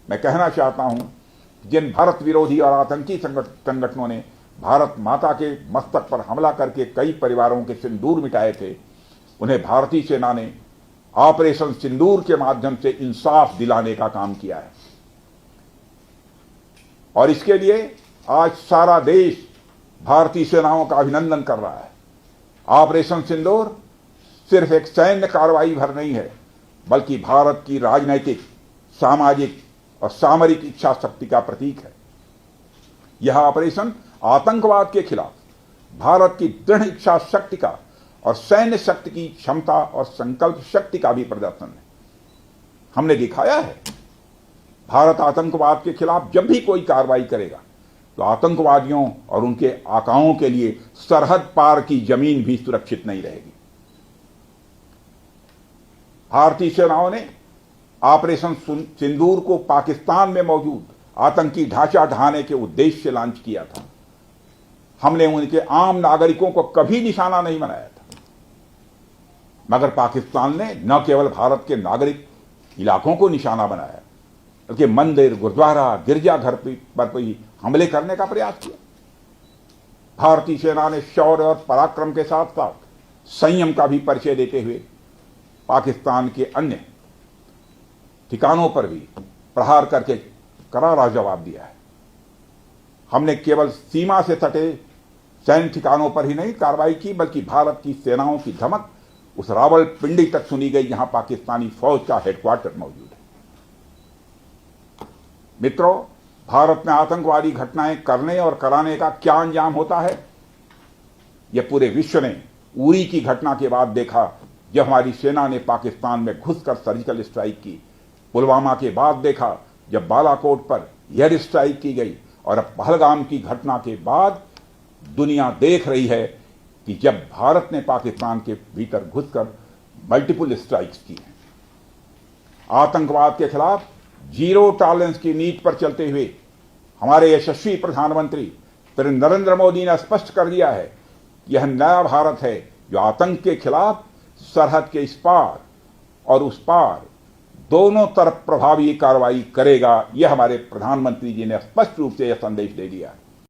मैं कहना चाहता हूं, जिन भारत विरोधी और आतंकी संगठनों ने भारत माता के मस्तक पर हमला करके कई परिवारों के सिंदूर मिटाए थे, उन्हें भारतीय सेना ने ऑपरेशन सिंदूर के माध्यम से इंसाफ दिलाने का काम किया है। और इसके लिए आज सारा देश भारतीय सेनाओं का अभिनंदन कर रहा है। ऑपरेशन सिंदूर सिर्फ एक सैन्य कार्रवाई भर नहीं है, बल्कि भारत की राजनैतिक, सामाजिक और सामरिक इच्छा शक्ति का प्रतीक है। यह ऑपरेशन आतंकवाद के खिलाफ भारत की दृढ़ इच्छा शक्ति का और सैन्य शक्ति की क्षमता और संकल्प शक्ति का भी प्रदर्शन है। हमने दिखाया है, भारत आतंकवाद के खिलाफ जब भी कोई कार्रवाई करेगा तो आतंकवादियों और उनके आकाओं के लिए सरहद पार की जमीन भी सुरक्षित नहीं रहेगी। भारतीय सेनाओं ने ऑपरेशन सिंदूर को पाकिस्तान में मौजूद आतंकी ढांचा ढहाने के उद्देश्य से लॉन्च किया था। हमने उनके आम नागरिकों को कभी निशाना नहीं बनाया था, मगर पाकिस्तान ने न केवल भारत के नागरिक इलाकों को निशाना बनाया, बल्कि मंदिर, गुरुद्वारा, गिरजाघर पर भी हमले करने का प्रयास किया। भारतीय सेना ने शौर्य और पराक्रम के साथ साथ संयम का भी परिचय देते हुए पाकिस्तान के अन्य ठिकानों पर भी प्रहार करके करारा जवाब दिया है। हमने केवल सीमा से सटे सैन्य ठिकानों पर ही नहीं कार्रवाई की, बल्कि भारत की सेनाओं की धमक उस रावलपिंडी तक सुनी गई जहां पाकिस्तानी फौज का हेडक्वार्टर मौजूद है। मित्रों, भारत में आतंकवादी घटनाएं करने और कराने का क्या अंजाम होता है, यह पूरे विश्व ने उरी की घटना के बाद देखा, जब हमारी सेना ने पाकिस्तान में घुसकर सर्जिकल स्ट्राइक की। पुलवामा के बाद देखा, जब बालाकोट पर एयर स्ट्राइक की गई। और अब पहलगाम की घटना के बाद दुनिया देख रही है कि जब भारत ने पाकिस्तान के भीतर घुसकर मल्टीपल स्ट्राइक्स की हैं। आतंकवाद के खिलाफ जीरो टॉलरेंस की नीति पर चलते हुए हमारे यशस्वी प्रधानमंत्री श्री नरेंद्र मोदी ने स्पष्ट कर दिया है कि यह नया भारत है जो आतंक के खिलाफ सरहद के इस पार और उस पार दोनों तरफ प्रभावी कार्रवाई करेगा। यह हमारे प्रधानमंत्री जी ने स्पष्ट रूप से यह संदेश दे दिया है।